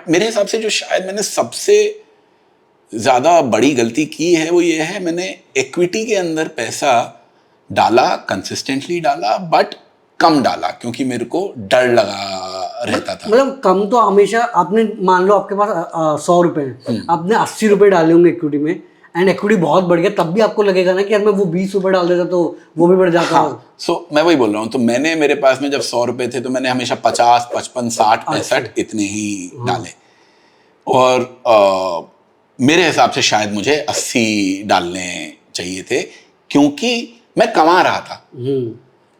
मेरे हिसाब से जो शायद मैंने सबसे ज्यादा बड़ी गलती की है वो ये है, मैंने इक्विटी के अंदर पैसा डाला, कंसिस्टेंटली डाला, बट कम डाला क्योंकि मेरे को डर लगा रहता था। मतलब कम तो हमेशा आपने, मान लो आपके पास 100 रुपए हैं, आपने 80 रुपए डाले होंगे इक्विटी में, एंड इक्विटी बहुत बढ़ गया, तब भी आपको लगेगा ना कि यार मैं वो 20 रुपए डाल देता तो वो भी बढ़ जाता। हाँ, सो मैं वही बोल रहा हूँ, तो मैंने, मेरे पास में जब 100 रुपए थे तो मैंने हमेशा 50, 55, 60, 65 इतने ही डाले, और मेरे हिसाब से शायद मुझे 80 डालने चाहिए थे क्योंकि मैं कमा रहा था।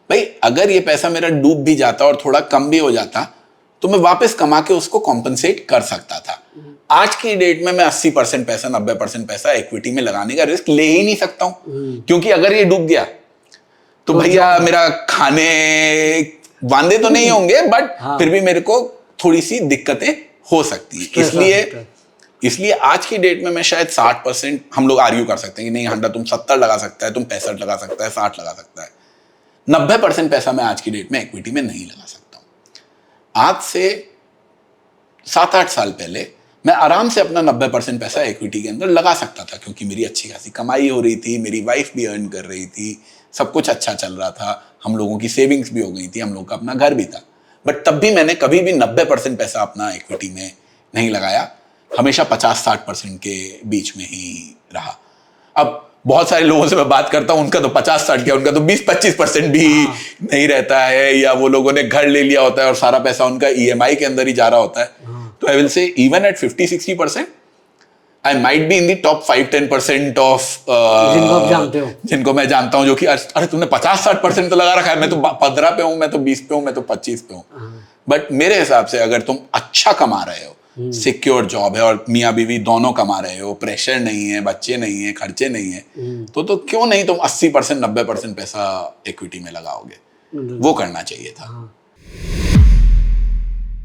भाई अगर ये पैसा मेरा डूब भी जाता और थोड़ा कम भी हो जाता तो मैं वापस कमा के उसको कॉम्पनसेट कर सकता था। आज की डेट में मैं 80% पैसा, 90% पैसा इक्विटी में लगाने का रिस्क ले ही नहीं सकता हूं, क्योंकि अगर ये डूब गया तो भैया मेरा खाने वांदे तो नहीं होंगे, बट फिर भी मेरे को थोड़ी सी दिक्कतें हो सकती है। इसलिए आज की डेट में मैं शायद 60%, हम लोग आर्ग्यू कर सकते हैं कि नहीं हंडा तुम 70 लगा सकता है, तुम 65 लगा सकता है, 60 लगा सकता है, 90% पैसा मैं आज की डेट में इक्विटी में नहीं लगा सकता हूं। आज से 7-8 साल पहले मैं आराम से अपना 90% पैसा इक्विटी के अंदर लगा सकता था क्योंकि मेरी अच्छी खासी कमाई हो रही थी, मेरी वाइफ भी अर्न कर रही थी, सब कुछ अच्छा चल रहा था, हम लोगों की सेविंग्स भी हो गई थी, हम लोगों का अपना घर भी था। बट तब भी मैंने कभी भी 90% पैसा अपना इक्विटी में नहीं लगाया, हमेशा 50-60% के बीच में ही रहा। अब बहुत सारे लोगों से मैं बात करता हूं, उनका तो 50-60 क्या, उनका तो 20-25% भी नहीं रहता है, या वो लोगों ने घर ले लिया होता है और सारा पैसा उनका ईएमआई के अंदर ही जा रहा होता है। तो I will say even at 50-60% I might be in the top 5-10% of जिनको मैं जानता हूं, जो कि अरे तुमने 50-60% तो लगा रखा है, मैं तो 15 पे हूं, मैं तो 20 पे हूं, मैं तो 25 पे हूं। बट मेरे हिसाब से अगर तुम अच्छा कमा रहे हो, सिक्योर जॉब है और मियाँ बीवी दोनों कमा रहे हो, प्रेशर नहीं है, बच्चे नहीं है, खर्चे नहीं है, तो क्यों नहीं तुम 80%, 90% पैसा इक्विटी में लगाओगे? वो करना चाहिए था।